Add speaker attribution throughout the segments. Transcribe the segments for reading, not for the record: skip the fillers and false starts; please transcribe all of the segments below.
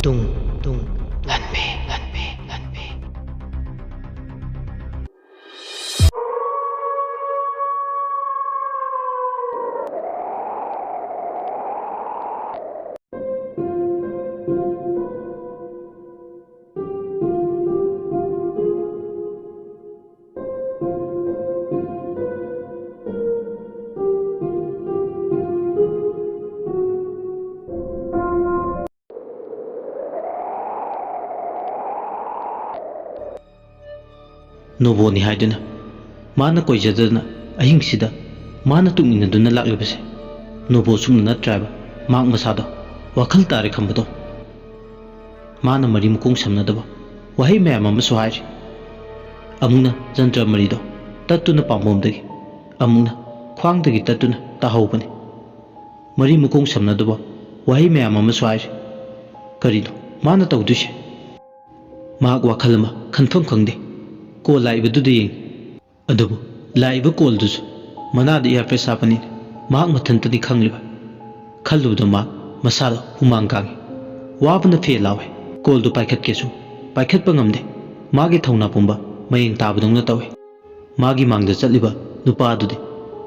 Speaker 1: tung ꯍꯟꯕꯤ
Speaker 2: ꯅꯣꯕꯣꯅꯤ ꯍꯥꯏꯗꯨꯅ ꯃꯥꯅ ꯀꯣꯏꯖꯗꯅ ꯑꯍꯤꯡꯁꯤꯗ ꯃꯥꯅ ꯇꯨꯡꯏꯟꯅꯗꯨꯅ ꯂꯥꯛꯂꯤꯕꯁꯦ ꯅꯣꯕꯣ ꯁꯨꯝꯅ ꯅꯠꯇ꯭ꯔꯥꯕ ꯃꯍꯥꯛ ꯃꯁꯥꯗꯣ ꯋꯥꯈꯜ ꯇꯥꯔꯦ ꯈꯟꯕꯗꯣ ꯃꯥꯅ ꯃꯔꯤ ꯃꯈꯣꯡ ꯁꯝꯅꯗꯕ ꯋꯥꯍꯩ ꯃꯌꯥꯝ ꯑꯃꯁꯨ ꯍꯥꯏꯔꯤ ꯑꯃꯨꯛꯅ ꯖꯟꯇ꯭ꯔ ꯃꯔꯤꯗꯣ ꯇꯠꯇꯨꯅ ꯄꯥꯝꯕꯣꯝꯗꯒꯤ ꯑꯃꯨꯛꯅ ꯈ꯭ꯋꯥꯡꯗꯒꯤ ꯇꯠꯇꯨꯅ ꯇꯥꯍꯧꯕꯅꯤ ꯃꯔꯤ ꯃꯈꯣꯡ ꯁꯝꯅꯗꯕ ꯋꯥꯍꯩ ꯃꯌꯥꯝ ꯑꯃꯁꯨ ꯍꯥꯏꯔꯤ ꯀꯔꯤꯅꯣ ꯃꯥꯅ ꯇꯧꯗꯣꯏꯁꯦ ꯃꯍꯥꯛ ꯋꯥꯈꯜ ꯑꯃ ꯈꯟꯐꯝ ꯈꯪꯗꯦ ꯀꯣꯜ ꯂꯥꯛꯏꯕꯗꯨꯗ ꯌꯦꯡꯉꯤ ꯑꯗꯨꯕꯨ ꯂꯥꯛꯏꯕ ꯀꯣꯜꯗꯨꯁꯨ ꯃꯅꯥꯗ ꯏꯌꯥꯔꯄꯤꯁ ꯍꯥꯞꯄꯅꯤꯅ ꯃꯍꯥꯛ ꯃꯊꯟꯇꯗꯤ ꯈꯪꯂꯤꯕ ꯈꯜꯂꯨꯕꯗ ꯃꯍꯥꯛ ꯃꯁꯥꯗ ꯍꯨꯃꯥꯡ ꯀꯥꯡꯉꯤ ꯋꯥꯕꯅ ꯐꯦ ꯂꯥꯎꯋꯦ ꯀꯣꯜꯗꯨ ꯄꯥꯏꯈꯠꯀꯦꯁꯨ ꯄꯥꯏꯈꯠꯄ ꯉꯝꯗꯦ ꯃꯥꯒꯤ ꯊꯧꯅꯥ ꯄꯨꯝꯕ ꯃꯌꯦꯡ ꯇꯥꯕꯗꯧꯅ ꯇꯧꯋꯤ ꯃꯥꯒꯤ ꯃꯥꯡꯗ ꯆꯠꯂꯤꯕ ꯅꯨꯄꯥꯗꯨꯗꯤ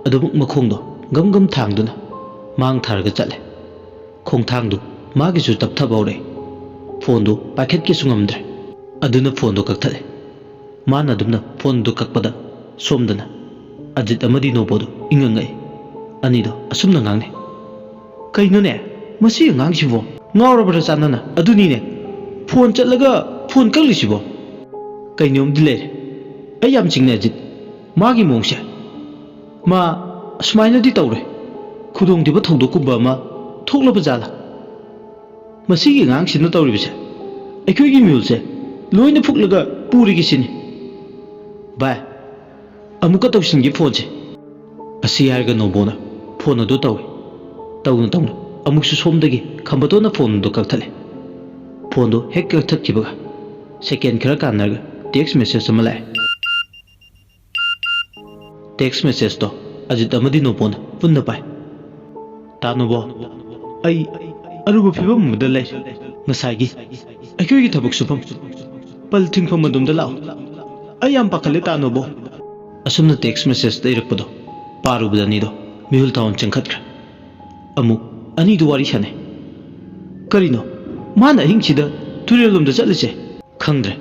Speaker 2: ꯑꯗꯨꯃꯛ ꯃꯈꯣꯡꯗꯣ ꯒꯝ ꯒꯝ ꯊꯥꯡꯗꯨꯅ ꯃꯥꯡ ꯊꯥꯔꯒ ꯆꯠꯂꯦ ꯈꯣꯡꯊꯥꯡꯗꯨ ꯃꯥꯒꯤꯁꯨ ꯇꯞꯊꯕ ꯍꯧꯔꯛꯏ ꯐꯣꯟꯗꯨ ꯄꯥꯏꯈꯠꯀꯦꯁꯨ ꯉꯝꯗ꯭ꯔꯦ ꯑꯗꯨꯅ ꯐꯣꯟꯗꯨ ꯀꯛꯊꯠꯂꯦ ꯃꯥꯅ ꯑꯗꯨꯝꯅ ꯐꯣꯟꯗꯨ ꯀꯛꯄꯗ ꯁꯣꯝꯗꯅ ꯑꯖꯤꯠ ꯑꯃꯗꯤ ꯅꯣꯕꯣꯗꯨ ꯏꯪꯉꯛꯏ ꯑꯅꯤꯗꯣ ꯑꯁꯨꯝꯅ ꯉꯥꯡꯅꯩ ꯀꯩꯅꯣꯅꯦ ꯃꯁꯤ ꯑꯉꯥꯡꯁꯤꯕꯣ ꯉꯥꯎꯔꯕ꯭ꯔꯥ ꯆꯥꯟꯅꯅ ꯑꯗꯨꯅꯤꯅꯦ ꯐꯣꯟ ꯆꯠꯂꯒ ꯐꯣꯟ ꯀꯛꯂꯤꯁꯤꯕꯣ ꯀꯩꯅꯣꯝꯗꯤ ꯂꯩꯔꯦ ꯑꯩ ꯌꯥꯝ ꯆꯤꯡꯅꯩ ꯑꯖꯤꯠ ꯃꯥꯒꯤ ꯃꯑꯣꯡꯁꯦ ꯃꯥ ꯑꯁꯨꯃꯥꯏꯅꯗꯤ ꯇꯧꯔꯣꯏ ꯈꯨꯗꯣꯡꯊꯤꯕ ꯊꯧꯗꯣꯛꯀꯨꯝꯕ ꯑꯃ ꯊꯣꯛꯂꯕ ꯖꯥꯠꯂꯥ ꯃꯁꯤꯒꯤ ꯑꯉꯥꯡꯁꯤꯅ ꯇꯧꯔꯤꯕꯁꯦ ꯑꯩꯈꯣꯏꯒꯤ ꯃꯤꯍꯨꯜꯁꯦ ꯂꯣꯏꯅ ꯐꯨꯛꯂꯒ ꯄꯨꯔꯤꯒꯤ ꯁꯤꯅꯤ ꯚꯥꯏ ꯑꯃꯨꯛꯀ ꯇꯧꯁꯤꯟꯒꯤ ꯐꯣꯟꯁꯦ ꯑꯁꯤ ꯍꯥꯏꯔꯒ ꯅꯣꯕꯣꯅ ꯐꯣꯟ ꯑꯗꯨ ꯇꯧꯏ ꯇꯧꯅ ꯑꯃꯨꯛꯁꯨ ꯁꯣꯝꯗꯒꯤ ꯈꯝꯕꯇꯣꯟꯅ ꯐꯣꯟꯗꯨ ꯀꯛꯊꯠꯂꯦ ꯐꯣꯟꯗꯨ ꯍꯦꯛ ꯀꯛꯊꯠꯈꯤꯕꯒ ꯁꯦꯀꯦꯟ ꯈꯔ ꯀꯥꯟꯅꯔꯒ ꯇꯦꯛꯁ ꯃꯦꯁꯦꯖ ꯑꯃ ꯂꯥꯛꯑꯦ ꯇꯦꯛꯁ ꯃꯦꯁꯦꯖꯇꯣ ꯑꯖꯤꯠ ꯑꯃꯗꯤ ꯅꯣꯕꯣꯅ ꯄꯨꯟꯅ ꯄꯥꯏ ꯇꯥ ꯅꯣꯕꯣ ꯑꯩ ꯑꯔꯨꯕ ꯐꯤꯕꯝ ꯑꯃꯗ ꯂꯩ ꯉꯁꯥꯏꯒꯤ ꯑꯩꯈꯣꯏꯒꯤ ꯊꯕꯛ ꯁꯨꯐꯝ ꯄꯜ ꯊꯤꯡꯐꯝ ꯑꯗꯨꯝꯗ ꯂꯥꯛꯑꯣ ꯑꯩ ꯌꯥꯝ ꯄꯥꯈꯠꯂꯦ ꯇꯥ ꯅꯣꯕꯣ ꯑꯁꯨꯝꯅ ꯇꯦꯛꯁ ꯃꯦꯁꯦꯖꯇ ꯏꯔꯛꯄꯗꯣ ꯄꯥꯔꯨꯕꯗ ꯑꯅꯤꯗꯣ ꯃꯤꯍꯨꯜ ꯊꯥꯎꯟ ꯆꯪꯈꯠꯈ꯭ꯔꯦ ꯑꯃꯨꯛ ꯑꯅꯤꯗꯨ ꯋꯥꯔꯤ ꯁꯥꯟꯅꯩ ꯀꯔꯤꯅꯣ ꯃꯥꯅ ꯑꯍꯤꯡꯁꯤꯗ ꯇꯨꯔꯦꯜꯂꯣꯝꯗ ꯆꯠꯂꯤꯁꯦ ꯈꯪꯗ꯭ꯔꯦ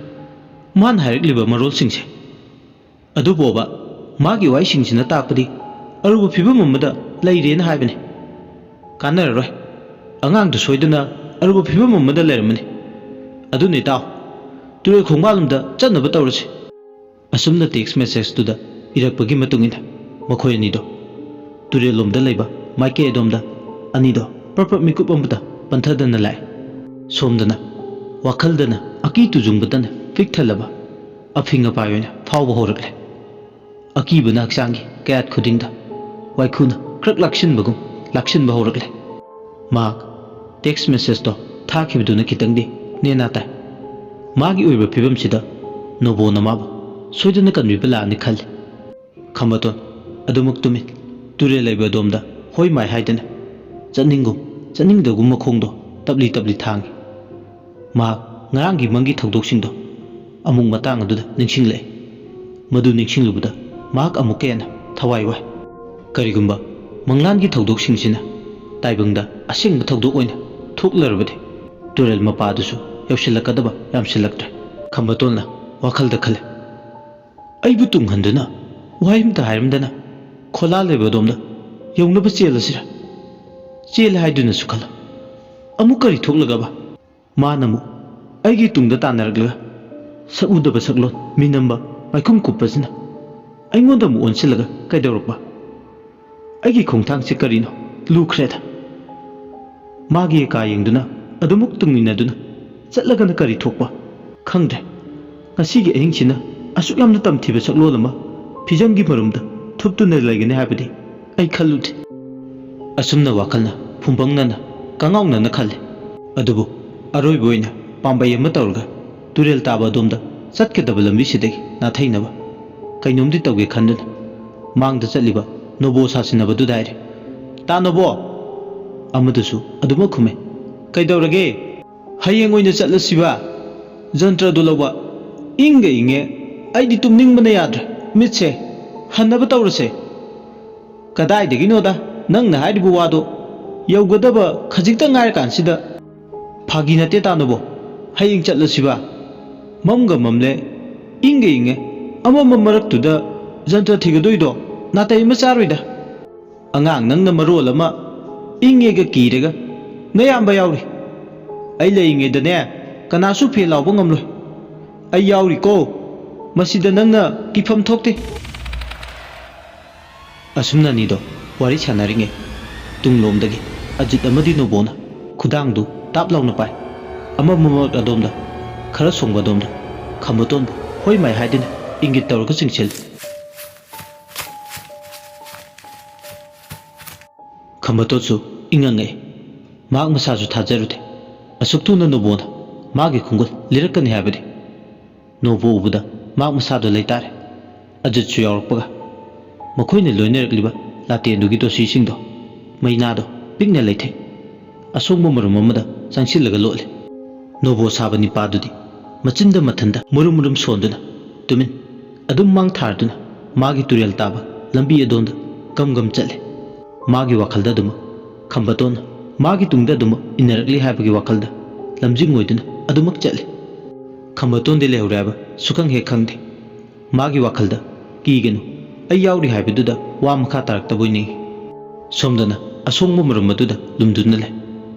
Speaker 2: ꯃꯥꯅ ꯍꯥꯏꯔꯛꯂꯤꯕ ꯃꯔꯣꯜꯁꯤꯡꯁꯦ ꯑꯗꯨꯕꯣꯕ ꯃꯥꯒꯤ ꯋꯥꯍꯩꯁꯤꯡꯁꯤꯅ ꯇꯥꯛꯄꯗꯤ ꯑꯔꯨꯕ ꯐꯤꯕꯝ ꯑꯃꯗ ꯂꯩꯔꯦꯅ ꯍꯥꯏꯕꯅꯤ ꯀꯥꯟꯅꯔꯔꯣꯏ ꯑꯉꯥꯡꯗꯨ ꯁꯣꯏꯗꯅ ꯑꯔꯨꯕ ꯐꯤꯕꯝ ꯑꯃꯗ ꯂꯩꯔꯝꯃꯅꯤ ꯑꯗꯨꯅ ꯏꯇꯥꯎ ꯇꯨꯔꯦꯜ ꯈꯣꯡꯕꯥꯜꯂꯣꯝꯗ ꯆꯠꯅꯕ ꯇꯧꯔꯁꯤ ꯑꯁꯨꯝꯅ ꯇꯦꯛꯁ ꯃꯦꯁꯦꯖꯇꯨꯗ ꯏꯔꯛꯄꯒꯤ ꯃꯇꯨꯡꯏꯟꯅ ꯃꯈꯣꯏ ꯑꯅꯤꯗꯣ ꯇꯨꯔꯦꯜꯂꯣꯝꯗ ꯂꯩꯕ ꯃꯥꯏꯀꯩ ꯑꯗꯣꯝꯗ ꯑꯅꯤꯗꯣ ꯄ꯭ꯔꯞ ꯃꯤꯀꯨꯞ ꯑꯃꯗ ꯄꯟꯊꯗꯅ ꯂꯥꯛꯑꯦ ꯁꯣꯝꯗꯅ ꯋꯥꯈꯜꯗꯅ ꯑꯀꯤ ꯇꯨꯖꯨꯡꯕꯇꯅ ꯄꯤꯛ ꯊꯜꯂꯕ ꯑꯐꯤꯡ ꯑꯄꯥꯏ ꯑꯣꯏꯅ ꯐꯥꯎꯕ ꯍꯧꯔꯛꯂꯦ ꯑꯀꯤꯕꯅ ꯍꯛꯆꯥꯡꯒꯤ ꯀꯌꯥꯠ ꯈꯨꯗꯤꯡꯗ ꯋꯥꯏꯈꯨꯅ ꯈ꯭ꯔꯛ ꯂꯥꯛꯁꯤꯟꯕ ꯍꯧꯔꯛꯂꯦ ꯃꯍꯥꯛ ꯇꯦꯛꯁ ꯃꯦꯁꯦꯖꯇꯣ ꯊꯥꯈꯤꯕꯗꯨꯅ ꯈꯤꯇꯪꯗꯤ ꯅꯦꯅꯥ ꯇꯥꯏ ꯃꯥꯒꯤ ꯑꯣꯏꯕ ꯐꯤꯕꯝꯁꯤꯗ ꯅꯣꯕꯣꯅ ꯃꯥꯕꯨ ꯁꯣꯏꯗꯅ ꯀꯟꯕꯤꯕ ꯂꯥꯛꯑꯅꯤ ꯈꯜꯂꯤ ꯈꯝꯕꯇꯣꯟ ꯑꯗꯨꯃꯛ ꯇꯨꯃꯤꯟ ꯇꯨꯔꯦꯜ ꯂꯩꯕ ꯑꯗꯣꯝꯗ ꯍꯣꯏ ꯃꯥꯏ ꯍꯥꯏꯗꯅ ꯆꯠꯅꯤꯡꯒꯨꯝ ꯆꯠꯅꯤꯡꯗꯒꯨꯝ ꯃꯈꯣꯡꯗꯣ ꯇꯞꯂꯤ ꯊꯥꯡꯉꯤ ꯃꯍꯥꯛ ꯉꯔꯥꯡꯒꯤ ꯃꯪꯒꯤ ꯊꯧꯗꯣꯛꯁꯤꯡꯗꯣ ꯑꯃꯨꯛ ꯃꯇꯥꯡ ꯑꯗꯨꯗ ꯅꯤꯡꯁꯤꯡꯂꯛꯏ ꯃꯗꯨ ꯅꯤꯡꯁꯤꯡꯂꯨꯕꯗ ꯃꯍꯥꯛ ꯑꯃꯨꯛꯀ ꯍꯦꯟꯅ ꯊꯋꯥꯏ ꯋꯥꯏ ꯀꯔꯤꯒꯨꯝꯕ ꯃꯪꯂꯥꯟꯒꯤ ꯊꯧꯗꯣꯛꯁꯤꯡꯁꯤꯅ ꯇꯥꯏꯕꯪꯗ ꯑꯁꯦꯡꯕ ꯊꯧꯗꯣꯛ ꯑꯣꯏꯅ ꯊꯣꯛꯂꯔꯕꯗꯤ ꯇꯨꯔꯦꯜ ꯃꯄꯥꯗꯨꯁꯨ ꯌꯧꯁꯤꯜꯂꯛꯀꯗꯕ ꯌꯥꯝꯁꯤꯜꯂꯛꯇ꯭ꯔꯦ ꯈꯝꯕꯇꯣꯟꯅ ꯋꯥꯈꯜꯗ ꯈꯜꯂꯦ ꯑꯩꯕꯨ ꯇꯨꯡꯍꯟꯗꯨꯅ ꯋꯥꯍꯩ ꯑꯃꯇ ꯍꯥꯏꯔꯝꯗꯅ ꯈꯣꯂꯥ ꯂꯩꯕ ꯑꯗꯣꯝꯗ ꯌꯧꯅꯕ ꯆꯦꯜꯂꯁꯤꯔ ꯆꯦꯜꯂꯦ ꯍꯥꯏꯗꯨꯅꯁꯨ ꯈꯜꯂꯣ ꯑꯃꯨꯛ ꯀꯔꯤ ꯊꯣꯛꯂꯒꯕ ꯃꯥꯅ ꯑꯃꯨꯛ ꯑꯩꯒꯤ ꯇꯨꯡꯗ ꯇꯥꯟꯅꯔꯛꯂꯒ ꯁꯛꯎꯗꯕ ꯁꯛꯂꯣꯟ ꯃꯤꯅꯝꯕ ꯃꯥꯏꯈꯨꯝ ꯀꯨꯞꯄꯁꯤꯅ ꯑꯩꯉꯣꯟꯗ ꯑꯃꯨꯛ ꯑꯣꯟꯁꯤꯜꯂꯒ ꯀꯩꯗꯧꯔꯛꯄ ꯑꯩꯒꯤ ꯈꯣꯡꯊꯥꯡꯁꯦ ꯀꯔꯤꯅꯣ ꯂꯨꯈ꯭ꯔꯦꯗ ꯃꯥꯒꯤ ꯀꯥ ꯌꯦꯡꯗꯨꯅ ꯑꯗꯨꯃꯛ ꯇꯨꯡꯏꯟꯅꯗꯨꯅ ꯆꯠꯂꯒꯅ ꯀꯔꯤ ꯊꯣꯛꯄ ꯈꯪꯗ꯭ꯔꯦ ꯉꯁꯤꯒꯤ ꯑꯍꯤꯡꯁꯤꯅ ꯑꯁꯨꯛ ꯌꯥꯝꯅ ꯇꯝꯊꯤꯕ ꯁꯛꯂꯣꯟ ꯑꯃ ꯐꯤꯖꯪꯒꯤ ꯃꯔꯨꯝꯗ ꯊꯨꯞꯇꯨꯅ ꯂꯩꯒꯅꯤ ꯍꯥꯏꯕꯗꯤ ꯑꯩ ꯈꯜꯂꯨꯗꯦ ꯑꯁꯨꯝꯅ ꯋꯥꯈꯜꯅ ꯐꯨꯝꯕꯪꯅꯅ ꯀꯉꯥꯎꯅꯅ ꯈꯜꯂꯤ ꯑꯗꯨꯕꯨ ꯑꯔꯣꯏꯕ ꯑꯣꯏꯅ ꯄꯥꯝꯕꯩ ꯑꯃ ꯇꯧꯔꯒ ꯇꯨꯔꯦꯜ ꯇꯥꯕ ꯑꯗꯣꯝꯗ ꯆꯠꯀꯗꯕ ꯂꯝꯕꯤꯁꯤꯗꯒꯤ ꯅꯥꯊꯩꯅꯕ ꯀꯩꯅꯣꯝꯗꯤ ꯇꯧꯒꯦ ꯈꯟꯗꯨꯅ ꯃꯥꯡꯗ ꯆꯠꯂꯤꯕ ꯅꯣꯕꯣ ꯁꯥꯁꯤꯟꯅꯕꯗꯨꯗ ꯍꯥꯏꯔꯦ ꯇꯥ ꯅꯣꯕꯣ ꯑꯃꯗꯨꯁꯨ ꯑꯗꯨꯃꯛ ꯈꯨꯝꯃꯦ ꯀꯩꯗꯧꯔꯒꯦ ꯍꯌꯦꯡ ꯑꯣꯏꯅ ꯆꯠꯂꯁꯤꯕ ꯖꯟꯇ꯭ꯔꯗꯨ ꯂꯧꯕ ꯏꯪꯒ ꯏꯪꯉꯦ ꯑꯩꯗꯤ ꯇꯨꯝꯅꯤꯡꯕꯅ ꯌꯥꯗ꯭ꯔꯦ ꯃꯤꯠꯁꯦ ꯍꯟꯅꯕ ꯇꯧꯔꯁꯦ ꯀꯗꯥꯏꯗꯒꯤꯅꯣꯗ ꯅꯪꯅ ꯍꯥꯏꯔꯤꯕ ꯋꯥꯗꯣ ꯌꯧꯒꯗꯕ ꯈꯖꯤꯛꯇ ꯉꯥꯏꯔꯀꯥꯟꯁꯤꯗ ꯐꯥꯒꯤ ꯅꯠꯇꯦ ꯇꯥꯅꯨꯕꯣ ꯍꯌꯦꯡ ꯆꯠꯂꯁꯤꯕ ꯃꯝꯒ ꯃꯝꯂꯦ ꯏꯪꯒ ꯏꯪꯉꯦ ꯑꯃꯝꯕ ꯃꯔꯛꯇꯨꯗ ꯖꯟꯇ꯭ꯔ ꯊꯤꯒꯗꯣꯏꯗꯣ ꯅꯥꯇꯩ ꯑꯃ ꯆꯥꯔꯣꯏꯗ ꯑꯉꯥꯡ ꯅꯪꯅ ꯃꯔꯣꯜ ꯑꯃ ꯏꯪꯉꯦꯒ ꯀꯤꯔꯒ ꯅꯌꯥꯝꯕ ꯌꯥꯎꯔꯤ ꯑꯩ ꯂꯩꯔꯤꯉꯩꯗꯅꯦ ꯀꯅꯥꯁꯨ ꯐꯦꯜ ꯂꯥꯎꯕ ꯉꯝꯂꯣꯏ ꯑꯩ ꯌꯥꯎꯔꯤꯀꯣ ꯃꯁꯤꯗ ꯅꯪꯅ ꯀꯤꯐꯝ ꯊꯣꯛꯇꯦ ꯑꯁꯨꯝꯅ ꯑꯅꯤꯗꯣ ꯋꯥꯔꯤ ꯁꯥꯟꯅꯔꯤꯉꯩ ꯇꯨꯡꯂꯣꯝꯗꯒꯤ ꯑꯖꯤꯠ ꯑꯃꯗꯤ ꯅꯣꯕꯣꯅ ꯈꯨꯗꯥꯡꯗꯨ ꯇꯥꯞ ꯂꯥꯎꯅ ꯄꯥꯏ ꯑꯃꯃꯛ ꯑꯗꯣꯝꯗ ꯈꯔ ꯁꯣꯡꯕ ꯑꯗꯣꯝꯗ ꯈꯝꯕꯇꯣꯟꯕꯨ ꯍꯣꯏ ꯃꯥꯏ ꯍꯥꯏꯗꯨꯅ ꯏꯪꯒꯤꯠ ꯇꯧꯔꯒ ꯆꯤꯡꯁꯤꯜꯂꯤ ꯈꯝꯕꯇꯣꯟꯁꯨ ꯏꯪꯉꯪꯉꯛꯏ ꯃꯍꯥꯛ ꯃꯁꯥꯁꯨ ꯊꯥꯖꯔꯨꯗꯦ ꯑꯁꯨꯛ ꯊꯨꯅ ꯅꯣꯕꯣꯅ ꯃꯥꯒꯤ ꯈꯣꯡꯒꯨꯜ ꯂꯤꯔꯛꯀꯅꯤ ꯍꯥꯏꯕꯗꯤ ꯅꯣꯕꯣ ꯎꯕꯗ ꯃꯍꯥꯛ ꯃꯁꯥꯗꯣ ꯂꯩꯇꯥꯔꯦ ꯑꯖꯤꯠꯁꯨ ꯌꯥꯎꯔꯛꯄꯒ ꯃꯈꯣꯏꯅ ꯂꯣꯏꯅꯔꯛꯂꯤꯕ ꯂꯥꯇꯦꯟꯗꯨꯒꯤ ꯗꯣꯁꯤꯁꯤꯡꯗꯣ ꯃꯩꯅꯥꯗꯣ ꯄꯤꯛꯅ ꯂꯩꯊꯩ ꯑꯁꯣꯡꯕ ꯃꯔꯨꯝ ꯑꯃꯗ ꯆꯪꯁꯤꯜꯂꯒ ꯂꯣꯠꯂꯤ ꯅꯣꯕꯣ ꯁꯥꯕ ꯅꯤꯄꯥꯗꯨꯗꯤ ꯃꯆꯤꯟꯗ ꯃꯊꯟꯗ ꯃꯨꯔꯨꯝ ꯃꯨꯔꯨꯝ ꯁꯣꯟꯗꯨꯅ ꯇꯨꯃꯤꯟ ꯑꯗꯨꯝ ꯃꯥꯡ ꯊꯥꯔꯗꯨꯅ ꯃꯥꯒꯤ ꯇꯨꯔꯦꯜ ꯇꯥꯕ ꯂꯝꯕꯤ ꯑꯗꯣꯝꯗ ꯒꯝ ꯒꯝ ꯆꯠꯂꯤ ꯃꯥꯒꯤ ꯋꯥꯈꯜꯗ ꯑꯗꯨꯃꯛ ꯈꯝꯕꯇꯣꯟꯅ ꯃꯥꯒꯤ ꯇꯨꯡꯗ ꯑꯗꯨꯃꯛ ꯏꯟꯅꯔꯛꯂꯤ ꯍꯥꯏꯕꯒꯤ ꯋꯥꯈꯜꯗ ꯂꯝꯖꯤꯡ ꯑꯣꯏꯗꯨꯅ ꯑꯗꯨꯃꯛ ꯆꯠꯂꯤ ꯈꯝꯕꯇꯣꯟꯗꯤ ꯂꯩꯍꯧꯔꯦ ꯍꯥꯏꯕ ꯁꯨꯈꯪ ꯍꯦꯛ ꯈꯪꯗꯦ ꯃꯥꯒꯤ ꯋꯥꯈꯜꯗ ꯀꯤꯒꯅꯨ ꯑꯩ ꯌꯥꯎꯔꯤ ꯍꯥꯏꯕꯗꯨꯗ ꯋꯥ ꯃꯈꯥ ꯇꯥꯔꯛꯇꯕꯣꯏ ꯅꯤꯡꯏ ꯁꯣꯝꯗꯅ ꯑꯁꯣꯡꯕ ꯃꯔꯨꯝ ꯑꯗꯨꯗ ꯂꯨꯝꯗꯨꯅ ꯂꯩ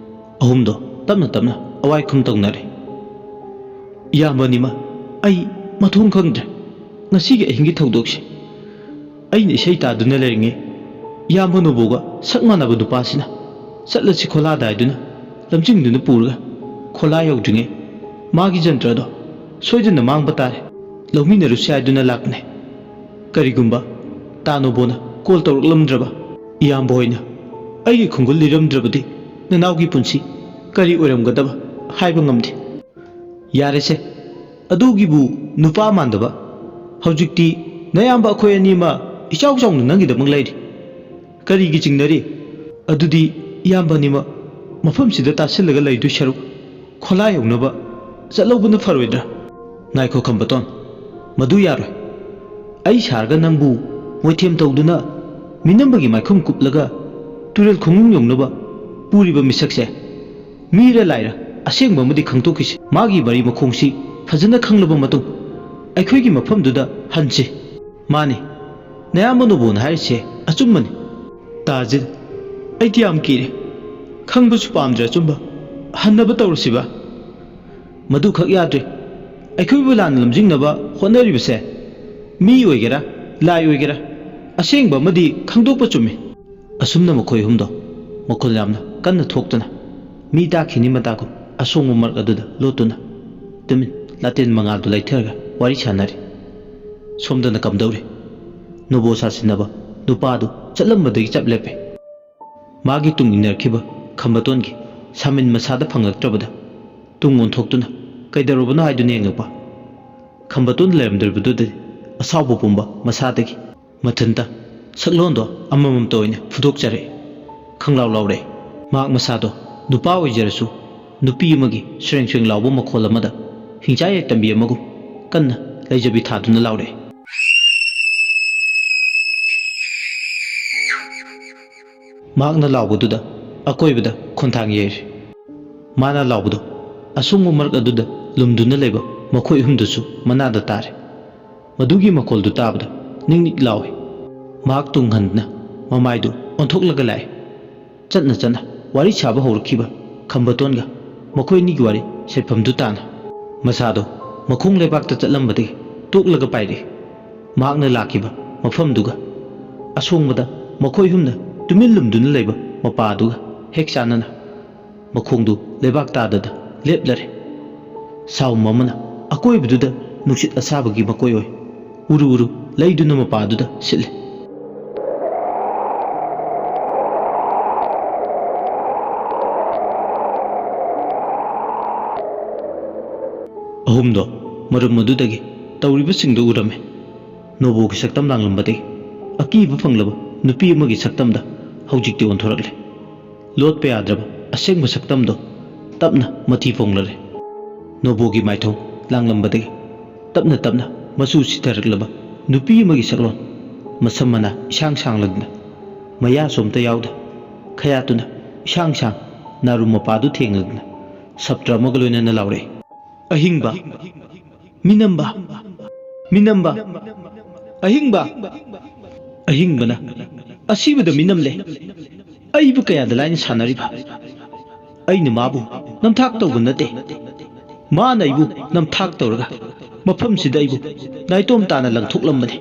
Speaker 2: ꯑꯍꯨꯝꯗꯣ ꯇꯞꯅ ꯇꯞꯅ ꯑꯋꯥꯏꯈꯨꯝ ꯇꯧꯅꯔꯦ ꯏꯌꯥꯝꯕꯅꯤꯃ ꯑꯩ ꯃꯊꯣꯡ ꯈꯪꯗ꯭ꯔꯦ ꯉꯁꯤꯒꯤ ꯑꯍꯤꯡꯒꯤ ꯊꯧꯗꯣꯛꯁꯦ ꯑꯩꯅ ꯏꯁꯩ ꯇꯥꯗꯨꯅ ꯂꯩꯔꯤꯉꯩ ꯏꯌꯥꯝꯕ ꯅꯣꯕꯣꯒ ꯁꯛ ꯃꯥꯟꯅꯕ ꯅꯨꯄꯥꯁꯤꯅ ꯆꯠꯂꯁꯤ ꯈꯣꯂꯥꯗ ꯍꯥꯏꯗꯨꯅ ꯂꯝꯖꯤꯡꯗꯨꯅ ꯄꯨꯔꯒ ꯈꯣꯂꯥ ꯌꯧꯗ꯭ꯔꯤꯉꯩ ꯃꯥꯒꯤ ꯖꯟꯇ꯭ꯔꯗꯣ ꯁꯣꯏꯗꯅ ꯃꯥꯡꯕ ꯇꯥꯔꯦ ꯂꯧꯃꯤꯟꯅꯔꯨꯁꯤ ꯍꯥꯏꯗꯨꯅ ꯂꯥꯛꯄꯅꯦ ꯀꯔꯤꯒꯨꯝꯕ ꯇꯥꯅꯣꯕꯣꯅ ꯀꯣꯜ ꯇꯧꯔꯛꯂꯝꯗ꯭ꯔꯕ ꯏꯌꯥꯝꯕ ꯍꯣꯏꯅ ꯑꯩꯒꯤ ꯈꯣꯡꯒꯨꯜ ꯂꯤꯔꯝꯗ꯭ꯔꯕꯗꯤ ꯅꯅꯥꯎꯒꯤ ꯄꯨꯟꯁꯤ ꯀꯔꯤ ꯑꯣꯏꯔꯝꯒꯗꯕ ꯍꯥꯏꯕ ꯉꯝꯗꯦ ꯌꯥꯔꯦꯁꯦ ꯑꯗꯨꯒꯤꯕꯨ ꯅꯨꯄꯥ ꯃꯥꯟꯗꯕ ꯍꯧꯖꯤꯛꯇꯤ ꯅꯌꯥꯝꯕ ꯑꯩꯈꯣꯏ ꯑꯅꯤꯃ ꯏꯆꯥꯎ ꯆꯥꯎꯅ ꯅꯪꯒꯤꯗꯃꯛ ꯂꯩꯔꯤ ꯀꯔꯤꯒꯤ ꯆꯤꯡꯅꯔꯤ ꯑꯗꯨꯗꯤ ꯏꯌꯥꯝꯕꯅꯤꯃ ꯃꯐꯝꯁꯤꯗ ꯇꯥꯁꯤꯜꯂꯒ ꯂꯩꯗꯣꯏ ꯁꯔꯨꯛ ꯈꯣꯂꯥ ꯌꯧꯅꯕ ꯆꯠꯍꯧꯕꯅ ꯐꯔꯣꯏꯗ꯭ꯔꯥ ꯉꯥꯏꯈꯣ ꯈꯝꯕꯇꯣꯟ ꯃꯗꯨ ꯌꯥꯔꯣꯏ ꯑꯩ ꯁꯥꯔꯒ ꯅꯪꯕꯨ ꯃꯣꯏꯊꯦꯝ ꯇꯧꯗꯨꯅ ꯃꯤꯅꯝꯕꯒꯤ ꯃꯥꯏꯈꯨꯝ ꯀꯨꯞꯂꯒ ꯇꯨꯔꯦꯜ ꯈꯣꯡꯅꯨꯡ ꯌꯧꯅꯕ ꯄꯨꯔꯤꯕ ꯃꯤꯁꯛꯁꯦ ꯃꯤꯔ ꯂꯥꯏꯔ ꯑꯁꯦꯡꯕ ꯑꯃꯗꯤ ꯈꯪꯗꯣꯛꯈꯤꯁꯤ ꯃꯥꯒꯤ ꯃꯔꯤ ꯃꯈꯣꯡꯁꯤ ꯐꯖꯅ ꯈꯪꯂꯕ ꯃꯇꯨꯡ ꯑꯩꯈꯣꯏꯒꯤ ꯃꯐꯝꯗꯨꯗ ꯍꯟꯁꯤ ꯃꯥꯅꯤ ꯅꯌꯥꯝꯕ ꯅꯣꯕꯣꯅ ꯍꯥꯏꯔꯤꯁꯦ ꯑꯆꯨꯝꯕꯅꯤ ꯇꯥꯖꯤꯠ ꯑꯩꯗꯤ ꯌꯥꯝ ꯀꯤꯔꯦ ꯈꯪꯕꯁꯨ ꯄꯥꯝꯗ꯭ꯔꯦ ꯑꯆꯨꯝꯕ ꯍꯟꯅꯕ ꯇꯧꯔꯁꯤꯕ ꯃꯗꯨꯈꯛ ꯌꯥꯗ꯭ꯔꯦ ꯑꯩꯈꯣꯏꯕꯨ ꯂꯥꯟꯅ ꯂꯝꯖꯤꯡꯅꯕ ꯍꯣꯠꯅꯔꯤꯕꯁꯦ ꯃꯤ ꯑꯣꯏꯒꯦꯔꯥ ꯂꯥꯏ ꯑꯣꯏꯒꯦꯔꯥ ꯑꯁꯦꯡꯕ ꯑꯃꯗꯤ ꯈꯪꯗꯣꯛꯄ ꯆꯨꯝꯃꯤ ꯑꯁꯨꯝꯅ ꯃꯈꯣꯏ ꯑꯍꯨꯝꯗꯣ ꯃꯈꯣꯜ ꯌꯥꯝꯅ ꯀꯟꯅ ꯊꯣꯛꯇꯨꯅ ꯃꯤ ꯇꯥꯈꯤꯅꯤ ꯃꯇꯥꯒꯨꯝ ꯑꯁꯣꯡꯕ ꯃꯔꯛ ꯑꯗꯨꯗ ꯂꯣꯠꯇꯨꯅ ꯇꯨꯃꯤꯟ ꯂꯥꯇꯦꯟ ꯃꯉꯥꯜꯗꯨ ꯂꯩꯊꯔꯒ ꯋꯥꯔꯤ ꯁꯥꯟꯅꯔꯤ ꯁꯣꯝꯗꯅ ꯀꯝꯗꯧꯔꯤ ꯅꯣꯕꯣ ꯁꯥꯁꯤꯟꯅꯕ ꯅꯨꯄꯥꯗꯨ ꯆꯠꯂꯝꯕꯗꯒꯤ ꯆꯞ ꯂꯦꯞꯄꯦ ꯃꯥꯒꯤ ꯇꯨꯡ ꯏꯟꯅꯔꯛꯈꯤꯕ ꯈꯝꯕꯇꯣꯟꯒꯤ ꯁꯥꯃꯤꯟ ꯃꯁꯥꯗ ꯐꯪꯂꯛꯇ꯭ꯔꯕꯗ ꯇꯨꯡ ꯑꯣꯟꯊꯣꯛꯇꯨꯅ ꯀꯩꯗꯧꯔꯕꯅꯣ ꯍꯥꯏꯗꯨꯅ ꯌꯦꯡꯂꯛꯄ ꯈꯝꯕꯇꯣꯟ ꯂꯩꯔꯝꯗ꯭ꯔꯤꯕꯗꯨꯗꯗꯤ ꯑꯁꯥꯎꯕ ꯄꯨꯝꯕ ꯃꯁꯥꯗꯒꯤ ꯃꯊꯟꯇ ꯁꯛꯂꯣꯟꯗꯣ ꯑꯃꯃꯝꯇ ꯑꯣꯏꯅ ꯐꯨꯗꯣꯛꯆꯔꯛꯏ ꯈꯪꯂꯥꯎ ꯂꯥꯎꯔꯛꯏ ꯃꯍꯥꯛ ꯃꯁꯥꯗꯣ ꯅꯨꯄꯥ ꯑꯣꯏꯖꯔꯁꯨ ꯅꯨꯄꯤ ꯑꯃꯒꯤ ꯁ꯭ꯔꯦꯡ ꯁ꯭ꯔꯦꯡ ꯂꯥꯎꯕ ꯃꯈꯣꯜ ꯑꯃꯗ ꯍꯤꯡꯆꯥ ꯌꯥꯏꯇꯝꯕꯤ ꯑꯃꯒꯨꯝ ꯀꯟꯅ ꯂꯩꯖꯕꯤ ꯊꯥꯗꯨꯅ ꯂꯥꯎꯔꯛꯏ ꯃꯍꯥꯛꯅ ꯂꯥꯎꯕꯗꯨꯗ ꯑꯀꯣꯏꯕꯗ ꯈꯣꯟꯊꯥꯡ ꯌꯩꯔꯤ ꯃꯥꯅ ꯂꯥꯎꯕꯗꯣ ꯑꯁꯣꯡꯕ ꯃꯔꯛ ꯑꯗꯨꯗ ꯂꯨꯝꯗꯨꯅ ꯂꯩꯕ ꯃꯈꯣꯏ ꯑꯍꯨꯝꯗꯨꯁꯨ ꯃꯅꯥꯗ ꯇꯥꯔꯦ ꯃꯗꯨꯒꯤ ꯃꯈꯣꯜꯗꯨ ꯇꯥꯕꯗ ꯅꯤꯛ ꯅꯤꯛ ꯂꯥꯎꯏ ꯃꯍꯥꯛ ꯇꯨꯡ ꯍꯟꯗꯨꯅ ꯃꯃꯥꯏꯗꯨ ꯑꯣꯟꯊꯣꯛꯂꯒ ꯂꯥꯛꯏ ꯆꯠꯅ ꯆꯠꯅ ꯋꯥꯔꯤ ꯁꯥꯕ ꯍꯧꯔꯛꯈꯤꯕ ꯈꯝꯕꯇꯣꯟꯒ ꯃꯈꯣꯏ ꯑꯅꯤꯒꯤ ꯋꯥꯔꯤ ꯁꯦꯠꯐꯝꯗꯨ ꯇꯥꯅ ꯃꯁꯥꯗꯣ ꯃꯈꯣꯡ ꯂꯩꯕꯥꯛꯇ ꯆꯠꯂꯝꯕꯗꯒꯤ ꯇꯣꯛꯂꯒ ꯄꯥꯏꯔꯛꯏ ꯃꯍꯥꯛꯅ ꯂꯥꯛꯈꯤꯕ ꯃꯐꯝꯗꯨꯒ ꯑꯁꯣꯡꯕꯗ ꯃꯈꯣꯏ ꯑꯍꯨꯝꯅ ꯇꯨꯃꯤꯟ ꯂꯨꯝꯗꯨꯅ ꯂꯩꯕ ꯃꯄꯥꯗꯨꯒ ꯍꯦꯛ ꯆꯥꯟꯅꯅ ꯃꯈꯣꯡꯗꯨ ꯂꯩꯕꯥꯛ ꯇꯥꯗꯗ ꯂꯦꯞꯂꯔꯦ ꯁꯥꯎꯝ ꯑꯃꯅ ꯑꯀꯣꯏꯕꯗꯨꯗ ꯅꯨꯡꯁꯤꯠ ꯑꯁꯥꯕꯒꯤ ꯃꯀꯣꯏ ꯑꯣꯏ ꯎꯔꯨ ꯎꯔꯨ ꯂꯩꯗꯨꯅ ꯃꯄꯥꯗꯨꯗ ꯁꯤꯠꯂꯤ ꯑꯍꯨꯝꯗꯣ ꯃꯔꯨꯝ ꯑꯗꯨꯗꯒꯤ ꯇꯧꯔꯤꯕꯁꯤꯡꯗꯨ ꯎꯔꯝꯃꯤ ꯅꯣꯕꯣꯒꯤ ꯁꯛꯇꯝ ꯂꯥꯡꯂꯝꯕꯗꯒꯤ ꯑꯀꯤꯕ ꯐꯪꯂꯕ ꯅꯨꯄꯤ ꯑꯃꯒꯤ ꯁꯛꯇꯝꯗ ꯍꯧꯖꯤꯛꯇꯤ ꯑꯣꯟꯊꯣꯔꯛꯂꯦ ꯂꯣꯠꯄ ꯌꯥꯗ꯭ꯔꯕ ꯑꯁꯦꯡꯕ ꯁꯛꯇꯝꯗꯣ ꯇꯞꯅ ꯃꯊꯤ ꯐꯣꯡꯂꯔꯦ ꯅꯣꯕꯣꯒꯤ ꯃꯥꯏꯊꯣꯡ ꯂꯥꯡꯂꯝꯕꯗꯒꯤ ꯇꯞꯅ ꯇꯞꯅ ꯃꯆꯨ ꯁꯤꯊꯔꯛꯂꯕ ꯅꯨꯄꯤ ꯑꯃꯒꯤ ꯁꯛꯂꯣꯟ ꯃꯁꯝ ꯃꯅꯥ ꯏꯁꯥꯡ ꯁꯥꯡꯂꯗꯨꯅ ꯃꯌꯥꯁꯨ ꯑꯝꯇ ꯌꯥꯎꯗ ꯈꯌꯥꯠꯇꯨꯅ ꯏꯁꯥꯡ ꯁꯥꯡ ꯅꯥꯔꯨ ꯃꯄꯥꯗꯨ ꯊꯦꯡꯂꯗꯨꯅ ꯁꯞꯇ꯭ꯔ ꯑꯃꯒ ꯂꯣꯏꯅꯅ ꯂꯥꯎꯔꯛꯏ ꯑꯍꯤꯡꯕ ꯃꯤꯅꯝꯕ ꯃꯤꯅꯝꯕ ꯑꯍꯤꯡꯕ ꯑꯍꯤꯡꯕꯅ ꯑꯁꯤꯕꯗ ꯃꯤꯅꯝꯂꯦ ꯑꯩꯕꯨ ꯀꯌꯥꯗ ꯂꯥꯏꯅ ꯁꯥꯟꯅꯔꯤꯕ ꯑꯩꯅ ꯃꯥꯕꯨ ꯅꯝꯊꯥꯛ ꯇꯧꯕ ꯅꯠꯇꯦ ꯃꯥꯅ ꯑꯩꯕꯨ ꯅꯝꯊꯥꯛ ꯇꯧꯔꯒ ꯃꯐꯝꯁꯤꯗ ꯑꯩꯕꯨ ꯅꯥꯏꯇꯣꯝ ꯇꯥꯅ ꯂꯪꯊꯣꯛꯂꯝꯕꯅꯤ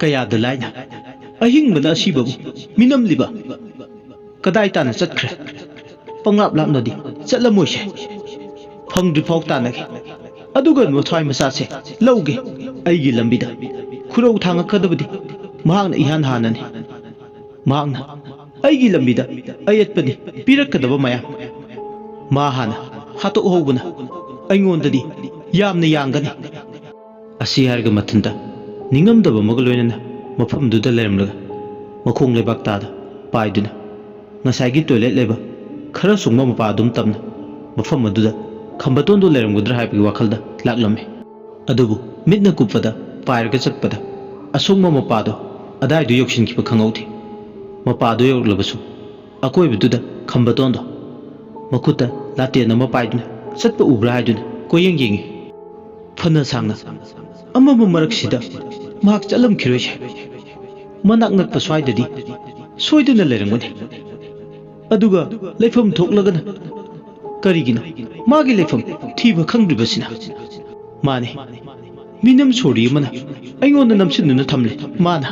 Speaker 2: ꯀꯌꯥꯗ ꯂꯥꯏꯅ ꯑꯍꯤꯡꯕꯅ ꯑꯁꯤꯕꯕꯨ ꯃꯤꯅꯝꯂꯤꯕ ꯀꯗꯥꯏ ꯇꯥꯅ ꯆꯠꯈ꯭ꯔꯦ ꯄꯪꯂꯥꯞ ꯂꯥꯞꯅꯗꯤ ꯆꯠꯂꯝꯃꯣꯏꯁꯦ ꯐꯪꯗ꯭ꯔꯤꯐꯥꯎ ꯇꯥꯟꯅꯒꯦ ꯑꯗꯨꯒ ꯃꯊ꯭ꯋꯥꯏ ꯃꯆꯥꯁꯦ ꯂꯧꯒꯦ ꯑꯩꯒꯤ ꯂꯝꯕꯤꯗ ꯈꯨꯔꯧ ꯊꯥꯡꯉꯛꯀꯗꯕꯗꯤ ꯃꯍꯥꯛꯅ ꯏꯍꯥꯟ ꯍꯥꯟꯅꯅꯤ ꯃꯍꯥꯛꯅ ꯑꯩꯒꯤ ꯂꯝꯕꯤꯗ ꯑꯌꯦꯠꯄꯗꯤ ꯄꯤꯔꯛꯀꯗꯕ ꯃꯌꯥꯝ ꯃꯥ ꯍꯥꯟꯅ ꯍꯥꯠꯇꯣꯛꯍꯧꯕꯅ ꯑꯩꯉꯣꯟꯗꯗꯤ ꯌꯥꯝꯅ ꯌꯥꯡꯒꯅꯤ ꯑꯁꯤ ꯍꯥꯏꯔꯒ ꯃꯊꯟꯇ ꯅꯤꯡꯉꯝꯗꯕ ꯑꯃꯒ ꯂꯣꯏꯅꯅ ꯃꯐꯝꯗꯨꯗ ꯂꯩꯔꯝꯂꯒ ꯃꯈꯣꯡ ꯂꯩꯕꯥꯛꯇꯥꯗ ꯄꯥꯏꯗꯨꯅ ꯉꯁꯥꯏꯒꯤ ꯇꯣꯏꯂꯦꯠ ꯂꯩꯕ ꯈꯔ ꯁꯨꯡꯕ ꯃꯄꯥ ꯑꯗꯨꯝ ꯇꯝꯅ ꯃꯐꯝ ꯑꯗꯨꯗ ꯈꯝꯕꯇꯣꯟꯗꯨ ꯂꯩꯔꯝꯒꯗ꯭ꯔꯥ ꯍꯥꯏꯕꯒꯤ ꯋꯥꯈꯜꯗ ꯂꯥꯛꯂꯝꯃꯤ ꯑꯗꯨꯕꯨ ꯃꯤꯠꯅ ꯀꯨꯞꯄꯗ ꯄꯥꯏꯔꯒ ꯆꯠꯄꯗ ꯑꯁꯣꯡꯕ ꯃꯄꯥꯗꯣ ꯑꯗꯥꯏꯗꯨ ꯌꯧꯁꯤꯟꯈꯤꯕ ꯈꯪꯍꯧꯗꯦ ꯃꯄꯥꯗꯨ ꯌꯧꯔꯛꯂꯕꯁꯨ ꯑꯀꯣꯏꯕꯗꯨꯗ ꯈꯝꯕꯇꯣꯟꯗꯣ ꯃꯈꯨꯠꯇ ꯂꯥꯇꯦꯟ ꯑꯃ ꯄꯥꯏꯗꯨꯅ ꯆꯠꯄ ꯎꯕ꯭ꯔꯥ ꯍꯥꯏꯗꯨꯅ ꯀꯣꯏꯌꯦꯡ ꯌꯦꯡꯉꯤ ꯐꯅ ꯁꯥꯡꯅ ꯑꯃꯝꯕ ꯃꯔꯛꯁꯤꯗ ꯃꯍꯥꯛ ꯆꯠꯂꯝꯈꯤꯔꯣꯏꯁꯦ ꯃꯅꯥꯛ ꯅꯛꯄ ꯁ꯭ꯋꯥꯏꯗꯗꯤ ꯁꯣꯏꯗꯅ ꯂꯩꯔꯝꯒꯅꯤ ꯑꯗꯨꯒ ꯂꯩꯐꯝ ꯊꯣꯛꯂꯒꯅ ꯀꯔꯤꯒꯤꯅꯣ ꯃꯥꯒꯤ ꯂꯩꯐꯝ ꯊꯤꯕ ꯈꯪꯗ꯭ꯔꯤꯕꯁꯤꯅ ꯃꯥꯅꯤ ꯃꯤꯅꯝ ꯁꯣꯔꯤ ꯑꯃꯅ ꯑꯩꯉꯣꯟꯗ ꯅꯝꯁꯤꯟꯗꯨꯅ ꯊꯝꯂꯦ ꯃꯥꯅ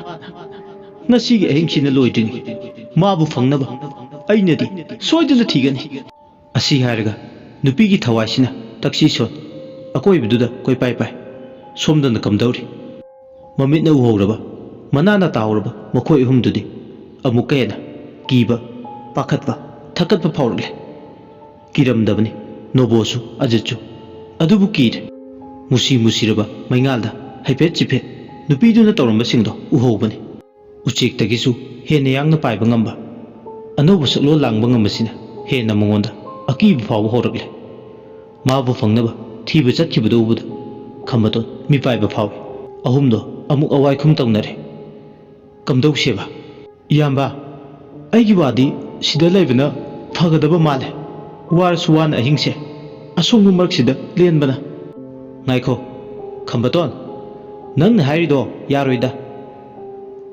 Speaker 2: ꯉꯁꯤꯒꯤ ꯑꯍꯤꯡꯁꯤꯅ ꯂꯣꯏꯗ꯭ꯔꯤꯉꯩ ꯃꯥꯕꯨ ꯐꯪꯅꯕ ꯑꯩꯅꯗꯤ ꯁꯣꯏꯗꯅ ꯊꯤꯒꯅꯤ ꯑꯁꯤ ꯍꯥꯏꯔꯒ ꯅꯨꯄꯤꯒꯤ ꯊꯋꯥꯏꯁꯤꯅ ꯇꯛꯁꯤ ꯁꯣꯟ ꯑꯀꯣꯏꯕꯗꯨꯗ ꯀꯣꯏꯄꯥꯏ ꯄꯥꯏ ꯁꯣꯝꯗꯅ ꯀꯝꯗꯧꯔꯤ ꯃꯃꯤꯠꯅ ꯎꯍꯧꯔꯕ ꯃꯅꯥꯅ ꯇꯥꯍꯧꯔꯕ ꯃꯈꯣꯏ ꯑꯍꯨꯝꯗꯨꯗꯤ ꯑꯃꯨꯛꯀ ꯍꯦꯟꯅ ꯀꯤꯕ ꯄꯥꯈꯠꯄ ꯊꯀꯠꯄ ꯐꯥꯎꯔꯛꯂꯦ ꯀꯤꯔꯝꯗꯕꯅꯤ ꯅꯣꯕꯣꯁꯨ ꯑꯖꯤꯠꯁꯨ ꯑꯗꯨꯕꯨ ꯀꯤꯔꯦ ꯃꯨꯁꯤ ꯃꯨꯁꯤꯔꯕ ꯃꯩꯉꯥꯜꯗ ꯍꯥꯏꯐꯦꯠ ꯆꯤꯐꯦꯠ ꯅꯨꯄꯤꯗꯨꯅ ꯇꯧꯔꯝꯕꯁꯤꯡꯗꯣ ꯎꯍꯧꯕꯅꯤ ꯎꯆꯦꯛꯇꯒꯤꯁꯨ ꯍꯦꯟꯅ ꯌꯥꯡꯅ ꯄꯥꯏꯕ ꯉꯝꯕ ꯑꯅꯧꯕ ꯁꯛꯂꯣꯟ ꯂꯥꯡꯕ ꯉꯝꯕꯁꯤꯅ ꯍꯦꯟꯅ ꯃꯉꯣꯟꯗ ꯑꯀꯤꯕ ꯐꯥꯎꯕ ꯍꯧꯔꯛꯂꯦ ꯃꯥꯕꯨ ꯐꯪꯅꯕ ꯊꯤꯕ ꯆꯠꯈꯤꯕꯗꯨ ꯎꯕꯗ ꯈꯝꯕꯇꯣꯟ ꯃꯤꯄꯥꯏꯕ ꯐꯥꯎꯏ ꯑꯍꯨꯝꯗꯣ ꯑꯃꯨꯛ ꯑꯋꯥꯏꯈꯨꯝ ꯇꯧꯅꯔꯦ ꯀꯝꯗꯧꯁꯦꯕ ꯏꯌꯥꯝꯕ ꯑꯩꯒꯤ ꯋꯥꯗꯤ ꯁꯤꯗ ꯂꯩꯕꯅ ꯐꯒꯗꯕ ꯃꯥꯜꯂꯦ ꯋꯥꯔꯁꯨ ꯋꯥꯅ ꯑꯍꯤꯡꯁꯦ ꯑꯁꯣꯡꯕ ꯃꯔꯛꯁꯤꯗ ꯂꯦꯟꯕꯅ ꯉꯥꯏꯈꯣ ꯈꯝꯕꯇꯣꯟ ꯅꯪꯅ ꯍꯥꯏꯔꯤꯗꯣ ꯌꯥꯔꯣꯏꯗ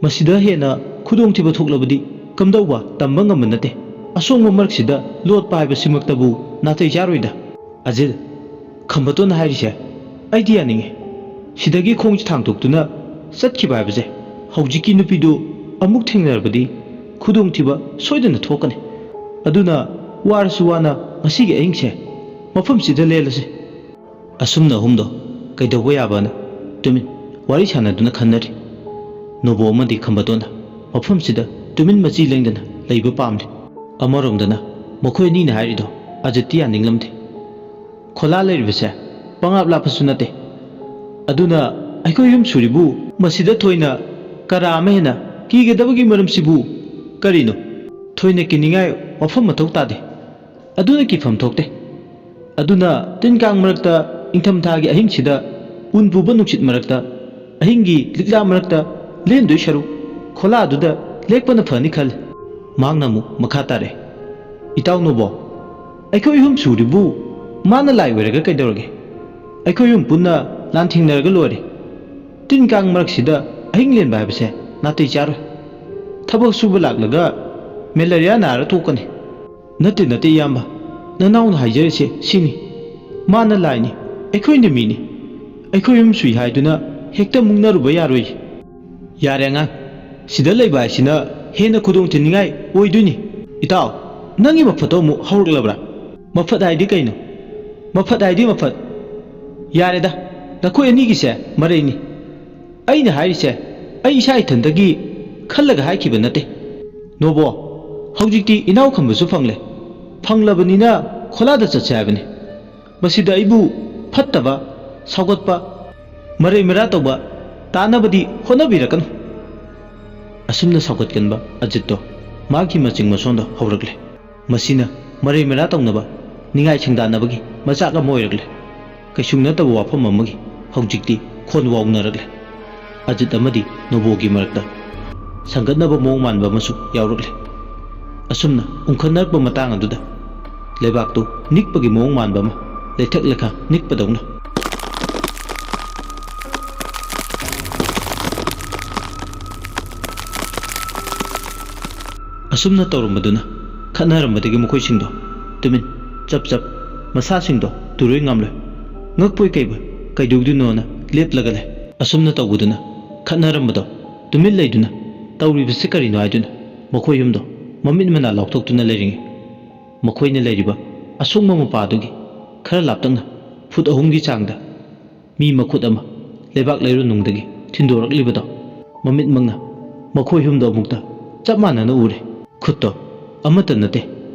Speaker 2: ꯃꯁꯤꯗ ꯍꯦꯟꯅ ꯈꯨꯗꯣꯡꯊꯤꯕ ꯊꯣꯛꯂꯕꯗꯤ ꯀꯝꯗꯧꯕ ꯇꯝꯕ ꯉꯝꯕ ꯅꯠꯇꯦ ꯑꯁꯣꯡꯕ ꯃꯔꯛꯁꯤꯗ ꯂꯣꯠꯄ ꯍꯥꯏꯕꯁꯤꯃꯛꯇꯕꯨ ꯅꯥꯇꯩ ꯆꯥꯔꯣꯏꯗ ꯑꯖꯤꯜ ꯈꯝꯕꯇꯣꯟꯅ ꯍꯥꯏꯔꯤꯁꯦ ꯑꯩꯗꯤ ꯌꯥꯅꯤꯡꯉꯤ ꯁꯤꯗꯒꯤ ꯈꯣꯡꯁꯦ ꯊꯥꯡꯇꯣꯛꯇꯨꯅ ꯆꯠꯈꯤꯕ ꯍꯥꯏꯕꯁꯦ ꯍꯧꯖꯤꯛꯀꯤ ꯅꯨꯄꯤꯗꯨ ꯑꯃꯨꯛ ꯊꯦꯡꯅꯔꯕꯗꯤ ꯈꯨꯗꯣꯡꯊꯤꯕ ꯁꯣꯏꯗꯅ ꯊꯣꯛꯀꯅꯤ ꯑꯗꯨꯅ ꯋꯥꯔꯁꯨ ꯋꯥꯅ ꯉꯁꯤꯒꯤ ꯑꯍꯤꯡꯁꯦ ꯃꯐꯝꯁꯤꯗ ꯂꯦꯜꯂꯁꯤ ꯑꯁꯨꯝꯅ ꯑꯍꯨꯝꯗꯣ ꯀꯩꯗꯧꯕ ꯌꯥꯕꯅ ꯇꯨꯃꯤꯟ ꯋꯥꯔꯤ ꯁꯥꯟꯅꯗꯨꯅ ꯈꯟꯅꯔꯤ ꯅꯣꯕꯣ ꯑꯃꯗꯤ ꯈꯝꯕꯇꯣꯟꯅ ꯃꯐꯝꯁꯤꯗ ꯇꯨꯃꯤꯟ ꯃꯆꯤ ꯂꯦꯡꯗꯅ ꯂꯩꯕ ꯄꯥꯝꯗꯦ ꯑꯃꯔꯣꯝꯗꯅ ꯃꯈꯣꯏ ꯑꯅꯤꯅ ꯍꯥꯏꯔꯤꯗꯣ ꯑꯖꯤꯠꯇꯤ ꯌꯥꯅꯤꯡꯂꯝꯗꯦ ꯈꯣꯂꯥ ꯂꯩꯔꯤꯕꯁꯦ ꯄꯪꯂꯥꯞ ꯂꯥꯞꯄꯁꯨ ꯅꯠꯇꯦ ꯑꯗꯨꯅ ꯑꯩꯈꯣꯏ ꯌꯨꯝ ꯁꯨꯔꯤꯕꯨ ꯃꯁꯤꯗ ꯊꯣꯏꯅ ꯀꯔꯥ ꯑꯃ ꯍꯦꯟꯅ ꯀꯤꯒꯗꯕꯒꯤ ꯃꯔꯝꯁꯤꯕꯨ ꯀꯔꯤꯅꯣ ꯊꯣꯏꯅ ꯀꯤꯅꯤꯡꯉꯥꯏ ꯋꯥꯐꯝ ꯃꯊꯧ ꯇꯥꯗꯦ ꯑꯗꯨꯅ ꯀꯤꯐꯝ ꯊꯣꯛꯇꯦ ꯑꯗꯨꯅ ꯇꯤꯟ ꯀꯥꯡ ꯃꯔꯛꯇ ꯏꯪꯊꯝꯊꯥꯒꯤ ꯑꯍꯤꯡꯁꯤꯗ ꯎꯟ ꯄꯨꯕ ꯅꯨꯡꯁꯤꯠ ꯃꯔꯛꯇ ꯑꯍꯤꯡꯒꯤ ꯂꯤꯛꯂꯥ ꯃꯔꯛꯇ ꯂꯦꯟꯗꯣꯏ ꯁꯔꯨꯛ ꯈꯣꯂꯥꯗꯨꯗ ꯂꯦꯛꯄꯅ ꯐꯅꯤ ꯈꯜꯂꯤ ꯃꯍꯥꯛꯅ ꯑꯃꯨꯛ ꯃꯈꯥ ꯇꯥꯔꯦ ꯏꯇꯥꯎ ꯅꯣꯕꯣ ꯑꯩꯈꯣꯏ ꯑꯍꯨꯝ ꯁꯨꯔꯤꯕꯨ ꯃꯥꯅ ꯂꯥꯏ ꯑꯣꯏꯔꯒ ꯀꯩꯗꯧꯔꯒꯦ ꯑꯩꯈꯣꯏ ꯌꯨꯝ ꯄꯨꯟꯅ ꯂꯥꯟꯊꯦꯡꯅꯔꯒ ꯂꯣꯏꯔꯦ ꯇꯤꯟ ꯀꯥꯡ ꯃꯔꯛꯁꯤꯗ ꯑꯍꯤꯡ ꯂꯦꯟꯕ ꯍꯥꯏꯕꯁꯦ ꯅꯥꯇꯩ ꯆꯥꯔꯣꯏ ꯊꯕꯛ ꯁꯨꯕ ꯂꯥꯛꯂꯒ ꯃꯦꯂꯔꯤꯌꯥ ꯅꯥꯔ ꯇꯣꯛꯀꯅꯤ ꯅꯠꯇꯦ ꯅꯠꯇꯦ ꯏꯌꯥꯝꯕ ꯅꯅꯥꯎꯅ ꯍꯥꯏꯖꯔꯤꯁꯦ ꯁꯤꯅꯤ ꯃꯥꯅ ꯂꯥꯏꯅꯤ ꯑꯩꯈꯣꯏꯅ ꯃꯤꯅꯤ ꯑꯩꯈꯣꯏ ꯌꯨꯝ ꯁꯨꯏ ꯍꯥꯏꯗꯨꯅ ꯍꯦꯛꯇ ꯃꯨꯛꯅꯔꯨꯕ ꯌꯥꯔꯣꯏ ꯌꯥꯔꯦ ꯑꯉꯥꯡ ꯁꯤꯗ ꯂꯩꯕ ꯍꯥꯏꯁꯤꯅ ꯍꯦꯟꯅ ꯈꯨꯗꯣꯡ ꯊꯤꯅꯤꯡꯉꯥꯏ ꯑꯣꯏꯗꯣꯏꯅꯤ ꯏꯇꯥꯎ ꯅꯪꯒꯤ ꯃꯐꯠꯇꯣ ꯑꯃꯨꯛ ꯍꯧꯔꯛꯂꯕ꯭ꯔꯥ ꯃꯐꯠ ꯍꯥꯏꯗꯤ ꯀꯩꯅꯣ ꯃꯐꯠ ꯍꯥꯏꯗꯤ ꯃꯐꯠ ꯌꯥꯔꯦꯗ ꯅꯈꯣꯏ ꯑꯅꯤꯒꯤꯁꯦ ꯃꯔꯩꯅꯤ ꯑꯩꯅ ꯍꯥꯏꯔꯤꯁꯦ ꯑꯩ ꯏꯁꯥ ꯏꯊꯟꯇꯒꯤ ꯈꯜꯂꯒ ꯍꯥꯏꯈꯤꯕ ꯅꯠꯇꯦ ꯅꯣꯕꯣ ꯍꯧꯖꯤꯛꯇꯤ ꯏꯅꯥꯎ ꯈꯟꯕꯁꯨ ꯐꯪꯂꯦ ꯐꯪꯂꯕꯅꯤꯅ ꯈꯣꯂꯥꯗ ꯆꯠꯁꯦ ꯍꯥꯏꯕꯅꯤ ꯃꯁꯤꯗ ꯑꯩꯕꯨ ꯐꯠꯇꯕ ꯁꯥꯎꯒꯠꯄ ꯃꯔꯩ ꯃꯔꯥ ꯇꯧꯕ ꯇꯥꯅꯕꯗꯤ ꯍꯣꯠꯅꯕꯤꯔꯛꯀꯅꯨ ꯑꯁꯨꯝꯅ ꯁꯥꯎꯒꯠꯀꯟꯕ ꯑꯖꯤꯠꯇꯣ ꯃꯥꯒꯤ ꯃꯆꯤꯡ ꯃꯁꯣꯟꯗꯣ ꯍꯧꯔꯛꯂꯦ ꯃꯁꯤꯅ ꯃꯔꯩ ꯃꯔꯥ ꯇꯧꯅꯕ ꯅꯤꯡꯉꯥꯏ ꯁꯪꯗꯥꯟꯅꯕꯒꯤ ꯃꯆꯥꯛ ꯑꯃ ꯑꯣꯏꯔꯛꯂꯦ ꯀꯩꯁꯨ ꯅꯠꯇꯕ ꯋꯥꯐꯝ ꯑꯃꯒꯤ ꯍꯧꯖꯤꯛꯇꯤ ꯈꯣꯟ ꯋꯥꯎꯅꯔꯛꯂꯦ ꯑꯖꯤꯠ ꯑꯃꯗꯤ ꯅꯣꯕꯣꯒꯤ ꯃꯔꯛꯇ ꯁꯪꯒꯠꯅꯕ ꯃꯑꯣꯡ ꯃꯥꯟꯕ ꯑꯃꯁꯨ ꯌꯥꯎꯔꯛꯂꯦ ꯑꯁꯨꯝꯅ ꯎꯪꯈꯠꯅꯔꯛꯄ ꯃꯇꯥꯡ ꯑꯗꯨꯗ ꯂꯩꯕꯥꯛꯇꯨ ꯅꯤꯛꯄꯒꯤ ꯃꯑꯣꯡ ꯃꯥꯟꯕ ꯑꯃ ꯂꯩꯊꯛ ꯂꯩꯈꯥ ꯅꯤꯛꯄꯗꯧꯅ ꯑꯁꯨꯝꯅ ꯇꯧꯔꯝꯕꯗꯨꯅ ꯈꯠꯅꯔꯝꯕꯗꯒꯤ ꯃꯈꯣꯏꯁꯤꯡꯗꯣ ꯇꯨꯃꯤꯟ ꯆꯞ ꯆꯞ ꯃꯁꯥꯁꯤꯡꯗꯣ ꯇꯨꯔꯣꯏ ꯉꯝꯂꯣꯏ ꯉꯛꯄꯣꯏ ꯀꯩꯕꯣꯏ ꯀꯩꯗꯧꯗꯣꯏꯅꯣꯅ ꯂꯦꯞꯂꯒ ꯂꯩ ꯑꯁꯨꯝꯅ ꯇꯧꯕꯗꯨꯅ ꯈꯠꯅꯔꯝꯕꯗꯣ ꯇꯨꯃꯤꯟ ꯂꯩꯗꯨꯅ ꯇꯧꯔꯤꯕꯁꯤ ꯀꯔꯤꯅꯣ ꯍꯥꯏꯗꯨꯅ ꯃꯈꯣꯏ ꯌꯨꯝꯗꯣ ꯃꯃꯤꯠ ꯃꯅꯥ ꯂꯥꯎꯊꯣꯛꯇꯨꯅ ꯂꯩꯔꯤꯉꯩ ꯃꯈꯣꯏꯅ ꯂꯩꯔꯤꯕ ꯑꯁꯣꯡꯕ ꯃꯄꯥꯗꯨꯒꯤ ꯈꯔ ꯂꯥꯞꯇꯛꯅ ꯐꯨꯠ 3ꯒꯤ ꯆꯥꯡꯗ ꯃꯤ ꯃꯈꯨꯠ ꯑꯃ ꯂꯩꯕꯥꯛ ꯂꯩꯔꯣꯟꯅꯨꯡꯗꯒꯤ ꯊꯤꯟꯗꯣꯔꯛꯂꯤꯕꯗꯣ ꯃꯃꯤꯠꯃꯛꯅ ꯃꯈꯣꯏ ꯌꯨꯝꯗꯣ ꯑꯃꯨꯛꯇ ꯆꯞ ꯃꯥꯟꯅꯅ ꯎꯔꯦ ꯈꯨꯠꯇꯣ ꯑꯃꯠꯇ ꯅꯠꯇꯦ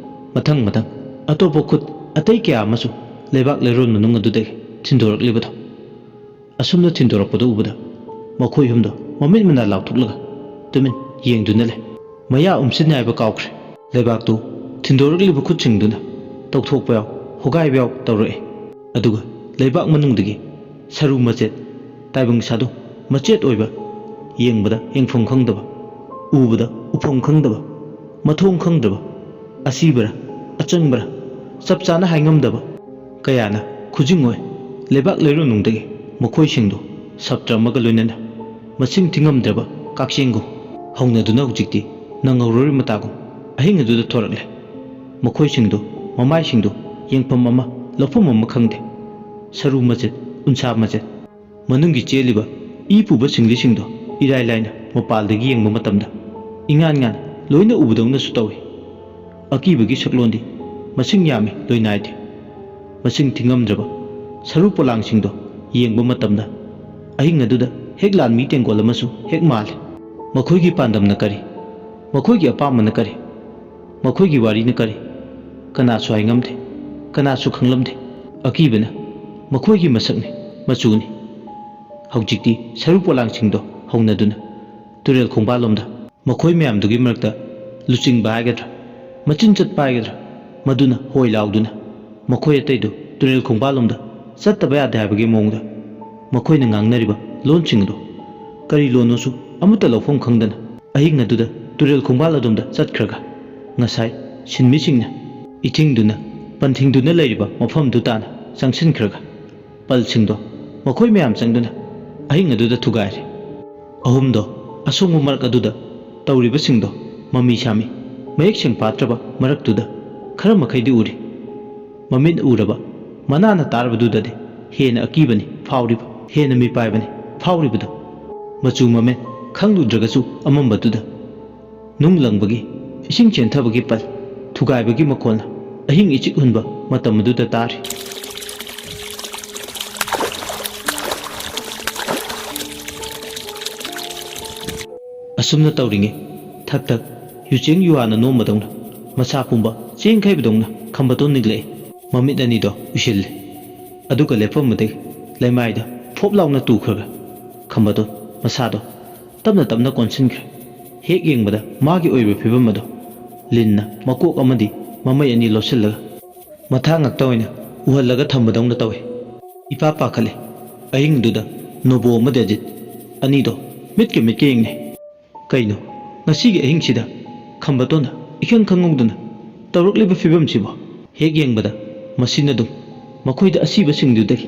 Speaker 2: ꯃꯊꯪ ꯃꯊꯪ ꯑꯇꯣꯞꯄ ꯈꯨꯠ ꯑꯇꯩ ꯀꯌꯥ ꯑꯃꯁꯨ ꯂꯩꯕꯥꯛ ꯂꯩꯔꯣꯟ ꯃꯅꯨꯡ ꯑꯗꯨꯗꯒꯤ ꯊꯤꯟꯗꯣꯔꯛꯂꯤꯕꯗꯣ ꯑꯁꯨꯝꯅ ꯊꯤꯟꯗꯣꯔꯛꯄꯗꯨ ꯎꯕꯗ ꯃꯈꯣꯏ ꯌꯨꯝꯗꯣ ꯃꯃꯤꯠ ꯃꯅꯥ ꯂꯥꯎꯊꯣꯛꯂꯒ ꯇꯨꯃꯤꯟ ꯌꯦꯡꯗꯨꯅ ꯂꯩ ꯃꯌꯥ ꯎꯝꯁꯤꯟ ꯍꯥꯏꯕ ꯀꯥꯎꯈ꯭ꯔꯦ ꯂꯩꯕꯥꯛꯇꯨ ꯊꯤꯟꯗꯣꯔꯛꯂꯤꯕ ꯈꯨꯠꯁꯤꯡꯗꯨꯅ ꯇꯧꯊꯣꯛꯄ ꯌꯥꯎ ꯍꯣꯒꯥꯏꯕ ꯌꯥꯎ ꯇꯧꯔꯛꯏ ꯑꯗꯨꯒ ꯂꯩꯕꯥꯛ ꯃꯅꯨꯡꯗꯒꯤ ꯁꯔꯨ ꯃꯆꯦꯠ ꯇꯥꯏꯕꯪ ꯁꯥꯗꯨ ꯃꯆꯦꯠ ꯑꯣꯏꯕ ꯌꯦꯡꯕꯗ ꯌꯦꯡꯐꯝ ꯈꯪꯗꯕ ꯎꯕꯗ ꯎꯐꯝ ꯈꯪꯗꯕ ꯃꯊꯣꯡ ꯈꯪꯗ꯭ꯔꯕ ꯑꯁꯤꯕꯔ ꯑꯆꯪꯕꯔ ꯆꯞ ꯆꯥꯅ ꯍꯥꯏꯉꯝꯗꯕ ꯀꯌꯥꯅ ꯈꯨꯖꯤꯡ ꯑꯣꯏ ꯂꯩꯕꯥꯛ ꯂꯩꯔꯣꯟꯅꯨꯡꯗꯒꯤ ꯃꯈꯣꯏꯁꯤꯡꯗꯨ ꯁꯞꯇ꯭ꯔ ꯑꯃꯒ ꯂꯣꯏꯅꯅ ꯃꯁꯤꯡ ꯊꯤꯉꯝꯗ꯭ꯔꯕ ꯀꯛꯆꯦꯡꯒꯨꯝ ꯍꯧꯅꯗꯨꯅ ꯍꯧꯖꯤꯛꯇꯤ ꯅꯪꯍꯧꯔꯣꯏ ꯃꯇꯥꯒꯨꯝ ꯑꯍꯤꯡ ꯑꯗꯨꯗ ꯊꯣꯔꯛꯂꯦ ꯃꯈꯣꯏꯁꯤꯡꯗꯨ ꯃꯃꯥꯏꯁꯤꯡꯗꯨ ꯌꯦꯡꯐꯝ ꯑꯃ ꯂꯧꯐꯝ ꯑꯃ ꯈꯪꯗꯦ ꯁꯔꯨ ꯃꯆꯦꯠ ꯎꯟꯁꯥ ꯃꯆꯦꯠ ꯃꯅꯨꯡꯒꯤ ꯆꯦꯜꯂꯤꯕ ꯏ ꯄꯨꯕ ꯁꯤꯡꯂꯤꯁꯤꯡꯗꯣ ꯏꯔꯥꯏ ꯂꯥꯏꯅ ꯃꯄꯥꯜꯗꯒꯤ ꯌꯦꯡꯕ ꯃꯇꯝꯗ ꯏꯉꯥꯟ ꯉꯥꯟ ꯂꯣꯏꯅ ꯎꯕꯗꯧꯅꯁꯨ ꯇꯧꯏ ꯑꯀꯤꯕꯒꯤ ꯁꯛꯂꯣꯟꯗꯤ ꯃꯁꯤꯡ ꯌꯥꯝꯃꯤ ꯂꯣꯏ ꯅꯥꯏꯗꯦ ꯃꯁꯤꯡ ꯊꯤꯉꯝꯗ꯭ꯔꯕ ꯁꯔꯨ ꯄꯣꯂꯥꯡꯁꯤꯡꯗꯣ ꯌꯦꯡꯕ ꯃꯇꯝꯗ ꯑꯍꯤꯡ ꯑꯗꯨꯗ ꯍꯦꯛ ꯂꯥꯟꯃꯤ ꯇꯦꯡꯀꯣꯜ ꯑꯃꯁꯨ ꯍꯦꯛ ꯃꯥꯜꯂꯤ ꯃꯈꯣꯏꯒꯤ ꯄꯥꯟꯗꯝꯅ ꯀꯔꯤ ꯃꯈꯣꯏꯒꯤ ꯑꯄꯥꯝꯕꯅ ꯀꯔꯤ ꯃꯈꯣꯏꯒꯤ ꯋꯥꯔꯤꯅ ꯀꯔꯤ ꯀꯅꯥꯁꯨ ꯍꯥꯏꯉꯝꯗꯦ ꯀꯅꯥꯁꯨ ꯈꯪꯂꯝꯗꯦ ꯑꯀꯤꯕꯅ ꯃꯈꯣꯏꯒꯤ ꯃꯁꯛꯅꯤ ꯃꯆꯨꯅꯤ ꯍꯧꯖꯤꯛꯇꯤ ꯁꯔꯨ ꯄꯣꯂꯥꯡꯁꯤꯡꯗꯣ ꯍꯧꯅꯗꯨꯅ ꯇꯨꯔꯦꯜ ꯈꯣꯡꯕꯥꯜꯂꯣꯝꯗ ꯃꯈꯣꯏ ꯃꯌꯥꯝꯗꯨꯒꯤ ꯃꯔꯛꯇ ꯂꯨꯆꯤꯡꯕ ꯍꯥꯏꯒꯗ꯭ꯔꯥ ꯃꯆꯤꯟ ꯆꯠꯄ ꯍꯥꯏꯒꯗ꯭ꯔꯥ ꯃꯗꯨꯅ ꯍꯣꯏ ꯂꯥꯎꯗꯨꯅ ꯃꯈꯣꯏ ꯑꯇꯩꯗꯨ ꯇꯨꯔꯦꯜ ꯈꯣꯡꯕꯥꯜꯂꯣꯝꯗ ꯆꯠꯇꯕ ꯌꯥꯗꯦ ꯍꯥꯏꯕꯒꯤ ꯃꯑꯣꯡꯗ ꯃꯈꯣꯏꯅ ꯉꯥꯡꯅꯔꯤꯕ ꯂꯣꯟꯁꯤꯡꯗꯣ ꯀꯔꯤ ꯂꯣꯟꯅꯣꯁꯨ ꯑꯃꯠꯇ ꯂꯧꯐꯝ ꯈꯪꯗꯅ ꯑꯍꯤꯡ ꯑꯗꯨꯗ ꯇꯨꯔꯦꯜ ꯈꯣꯡꯕꯥꯜ ꯑꯗꯣꯝꯗ ꯆꯠꯈ꯭ꯔꯒ ꯉꯁꯥꯏ ꯁꯤꯟꯃꯤꯁꯤꯡꯅ ꯏꯊꯤꯡꯗꯨꯅ ꯄꯟꯊꯤꯡꯗꯨꯅ ꯂꯩꯔꯤꯕ ꯃꯐꯝꯗꯨ ꯇꯥꯅ ꯆꯪꯁꯤꯟꯈ꯭ꯔꯒ ꯄꯜꯁꯤꯡꯗꯣ ꯃꯈꯣꯏ ꯃꯌꯥꯝ ꯆꯪꯗꯨꯅ ꯑꯍꯤꯡ ꯑꯗꯨꯗ ꯊꯨꯒꯥꯏꯔꯦ ꯑꯍꯨꯝꯗꯣ ꯑꯁꯣꯡꯕ ꯃꯔꯛ ꯑꯗꯨꯗ ꯇꯧꯔꯤꯕꯁꯤꯡꯗꯣ ꯃꯃꯤ ꯁꯥꯃꯤ ꯃꯌꯦꯛ ꯁꯦꯡ ꯄꯥꯠꯇ꯭ꯔꯕ ꯃꯔꯛꯇꯨꯗ ꯈꯔ ꯃꯈꯩꯗꯤ ꯎꯔꯤ ꯃꯃꯤꯠ ꯎꯔꯕ ꯃꯅꯥꯅ ꯇꯥꯔꯕꯗꯨꯗꯗꯤ ꯍꯦꯟꯅ ꯑꯀꯤꯕꯅꯤ ꯐꯥꯎꯔꯤꯕ ꯍꯦꯟꯅ ꯃꯤꯄꯥꯏꯕꯅꯤ ꯐꯥꯎꯔꯤꯕꯗꯣ ꯃꯆꯨ ꯃꯃꯦꯟ ꯈꯪꯂꯨꯗ꯭ꯔꯒꯁꯨ ꯑꯃꯝꯕꯗꯨꯗ ꯅꯨꯡ ꯂꯪꯕꯒꯤ ꯏꯁꯤꯡ ꯆꯦꯟꯊꯕꯒꯤ ꯄꯜ ꯊꯨꯒꯥꯏꯕꯒꯤ ꯃꯈꯣꯜꯅ ꯑꯍꯤꯡ ꯏꯆꯤꯛ ꯍꯨꯟꯕ ꯃꯇꯝ ꯑꯗꯨꯗ ꯇꯥꯔꯤ ꯑꯁꯨꯝꯅ ꯇꯧꯔꯤꯉꯩ ꯊꯛ ꯊꯛ ꯌꯨꯆꯦꯡ ꯌꯨꯍꯥꯅ ꯅꯣꯝꯕꯗꯧꯅ ꯃꯁꯥ ꯄꯨꯝꯕ ꯆꯦꯡ ꯈꯩꯕꯗꯧꯅ ꯈꯝꯕꯇꯣꯟ ꯅꯤꯛꯂꯛꯏ ꯃꯃꯤꯠ ꯑꯅꯤꯗꯣ ꯎꯏꯁꯤꯜꯂꯦ ꯑꯗꯨꯒ ꯂꯦꯞꯄꯝꯕꯗꯒꯤ ꯂꯩꯃꯥꯏꯗ ꯐꯣꯞ ꯂꯥꯎꯅ ꯇꯨꯈ꯭ꯔꯒ ꯈꯝꯕꯇꯣꯟ ꯃꯁꯥꯗꯣ ꯇꯞꯅ ꯇꯞꯅ ꯀꯣꯟꯁꯤꯟꯈ꯭ꯔꯦ ꯍꯦꯛ ꯌꯦꯡꯕꯗ ꯃꯥꯒꯤ ꯑꯣꯏꯕ ꯐꯤꯕꯝ ꯑꯗꯣ ꯂꯤꯟꯅ ꯃꯀꯣꯛ ꯑꯃꯗꯤ ꯃꯃꯩ ꯑꯅꯤ ꯂꯣꯠꯁꯤꯜꯂꯒ ꯃꯊꯥ ꯉꯛꯇ ꯑꯣꯏꯅ ꯎꯍꯜꯂꯒ ꯊꯝꯕꯗꯧꯅ ꯇꯧꯏ ꯏꯄꯥ ꯄꯥꯈꯠꯂꯦ ꯑꯍꯤꯡꯗꯨꯗ ꯅꯣꯕꯣ ꯑꯃꯗꯤ ꯑꯖꯤꯠ ꯑꯅꯤꯗꯣ ꯃꯤꯠꯀ ꯃꯤꯠꯀ ꯌꯦꯡꯅꯩ ꯀꯩꯅꯣ ꯉꯁꯤꯒꯤ ꯑꯍꯤꯡꯁꯤꯗ ꯈꯝꯕꯇꯣꯟꯅ ꯏꯈꯪ ꯈꯪꯍꯧꯗꯅ ꯇꯧꯔꯛꯂꯤꯕ ꯐꯤꯕꯝꯁꯤꯕꯣ ꯍꯦꯛ ꯌꯦꯡꯕꯗ ꯃꯁꯤꯅꯗꯨꯝ ꯃꯈꯣꯏꯗ ꯑꯁꯤꯕꯁꯤꯡꯗꯨꯗꯒꯤ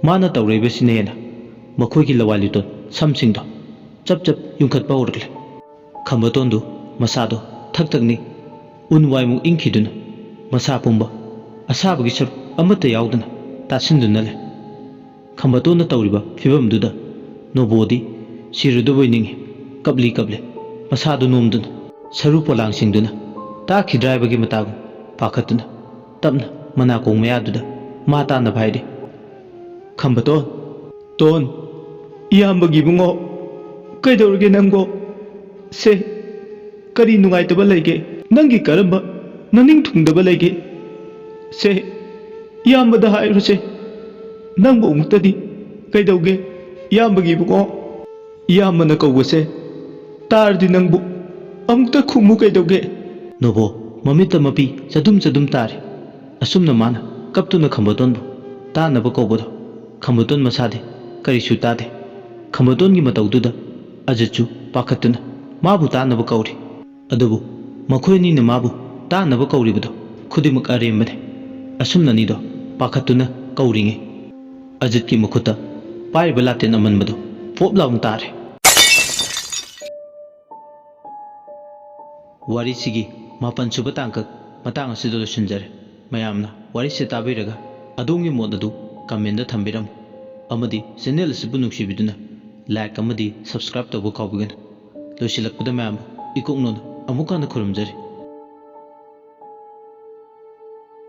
Speaker 2: ꯃꯥꯅ ꯇꯧꯔꯛꯏꯕꯁꯤꯅ ꯍꯦꯟꯅ ꯃꯈꯣꯏꯒꯤ ꯂꯋꯥꯏ ꯂꯨꯇꯣꯟ ꯁꯝꯁꯤꯡꯗꯣ ꯆꯞ ꯆꯞ ꯌꯨꯡꯈꯠꯄ ꯍꯧꯔꯛꯂꯦ ꯈꯝꯕꯇꯣꯟꯗꯨ ꯃꯁꯥꯗꯣ ꯊꯛ ꯊꯛꯅꯤ ꯎꯟ ꯋꯥꯏꯃꯨꯛ ꯏꯪꯈꯤꯗꯨꯅ ꯃꯁꯥ ꯄꯨꯝꯕ ꯑꯁꯥꯕꯒꯤ ꯁꯔꯨꯛ ꯑꯃꯠꯇ ꯌꯥꯎꯗꯅ ꯇꯥꯁꯤꯟꯗꯨꯅ ꯂꯩ ꯈꯝꯕꯇꯣꯟꯅ ꯇꯧꯔꯤꯕ ꯐꯤꯕꯝꯗꯨꯗ ꯅꯣꯕꯣꯗꯤ ꯁꯤꯔꯗꯕꯣꯏ ꯅꯤꯡꯉꯤ ꯀꯞꯂꯤ ꯀꯞꯂꯤ ꯃꯁꯥꯗꯨ ꯅꯣꯝꯗꯨꯅ ꯁꯔꯨ ꯄꯣꯂꯥꯡꯁꯤꯡꯗꯨꯅ ꯇꯥꯈꯤꯗ꯭ꯔꯥ ꯍꯥꯏꯕꯒꯤ ꯃꯇꯥꯒꯨꯝ ꯄꯥꯈꯠꯇꯨꯅ ꯇꯞꯅ ꯃꯅꯥꯀꯣꯡ ꯃꯌꯥꯗꯨꯗ ꯃꯥ ꯇꯥꯅꯕ ꯍꯥꯏꯔꯤ ꯈꯝꯕꯇꯣꯟ ꯇꯣꯟ ꯏꯌꯥꯝꯕꯒꯤ ꯏꯕꯨꯡꯉꯣ ꯀꯩꯗꯧꯔꯒꯦ ꯅꯪꯕꯣ ꯁꯦ ꯀꯔꯤ ꯅꯨꯡꯉꯥꯏꯇꯕ ꯂꯩꯒꯦ ꯅꯪꯒꯤ ꯀꯔꯝꯕ ꯅꯅꯤꯡ ꯊꯨꯡꯗꯕ ꯂꯩꯒꯦ ꯁꯦ ꯏꯌꯥꯝꯕꯗ ꯍꯥꯏꯔꯨꯁꯦ ꯅꯪꯕꯨ ꯑꯃꯨꯛꯇꯗꯤ ꯀꯩꯗꯧꯒꯦ ꯏꯌꯥꯝꯕꯒꯤ ꯏꯕꯨꯡꯉꯣ ꯏꯌꯥꯝꯕꯅ ꯀꯧꯕꯁꯦ ꯇꯥꯔꯗꯤ ꯅꯪꯕꯨ ꯑꯃꯨꯛꯇ ꯈꯨꯝꯃꯨ ꯀꯩꯗꯧꯒꯦ ꯅꯣꯕꯣ ꯃꯃꯤꯠꯇ ꯃꯄꯤ ꯆꯗꯨꯝ ꯆꯗꯨꯝ ꯇꯥꯔꯤ ꯑꯁꯨꯝꯅ ꯃꯥꯅ ꯀꯞꯇꯨꯅ ꯈꯝꯕꯇꯣꯟꯕꯨ ꯇꯥꯅꯕ ꯀꯧꯕꯗꯣ ꯈꯝꯕꯇꯣꯟ ꯃꯁꯥꯗꯤ ꯀꯔꯤꯁꯨ ꯇꯥꯗꯦ꯫ ꯈꯝꯕꯇꯣꯟꯒꯤ ꯃꯇꯧꯗꯨꯗ ꯑꯖꯤꯠꯁꯨ ꯄꯥꯈꯠꯇꯨꯅ ꯃꯥꯕꯨ ꯇꯥꯅꯕ ꯀꯧꯔꯤ꯫ ꯑꯗꯨꯕꯨ ꯃꯈꯣꯏ ꯑꯅꯤꯅ ꯃꯥꯕꯨ ꯇꯥꯅꯕ ꯀꯧꯔꯤꯕꯗꯣ ꯈꯨꯗꯤꯡꯃꯛ ꯑꯔꯦꯝꯕꯅꯤ꯫ ꯑꯁꯨꯝꯅꯅꯤꯗꯣ ꯄꯥꯈꯠꯇꯨꯅ ꯀꯧꯔꯤꯉꯩ ꯑꯖꯤꯠꯀꯤ ꯃꯈꯨꯠꯇ ꯄꯥꯏꯔꯤꯕ ꯂꯥꯇꯦꯟ ꯑꯃꯟꯕꯗꯣ ꯄꯣꯞ ꯂꯥꯎꯅ ꯇꯥꯔꯦ꯫ ꯋꯥꯔꯤꯁꯤꯒꯤ 7ꯁꯨꯕ ꯇꯥꯡꯀꯛ ꯃꯇꯥꯡ ꯑꯁꯤꯗ ꯂꯣꯏꯁꯤꯟꯖꯔꯦ꯫ ꯃꯌꯥꯝꯅ ꯋꯥꯔꯤꯁꯤ ꯇꯥꯕꯤꯔꯒ ꯑꯗꯣꯝꯒꯤ ꯃꯣꯠ ꯑꯗꯨ ꯀꯃꯦꯟꯗ ꯊꯝꯕꯤꯔꯝꯃꯨ ꯑꯃꯗꯤ ꯆꯦꯅꯦꯜ ꯑꯁꯤꯕꯨ ꯅꯨꯡꯁꯤꯕꯤꯗꯨꯅ ꯂꯥꯏꯛ ꯑꯃꯗꯤ ꯁꯕꯁꯀ꯭ꯔꯥꯏꯕ ꯇꯧꯕ ꯀꯥꯎꯕꯤꯒꯅꯨ꯫ ꯂꯣꯏꯁꯤꯜꯂꯛꯄꯗ ꯃꯌꯥꯝꯕꯨ ꯏꯀꯣꯛꯅꯣꯅ ꯑꯃꯨꯛ ꯍꯟꯅ ꯈꯨꯔꯨꯝꯖꯔꯤ꯫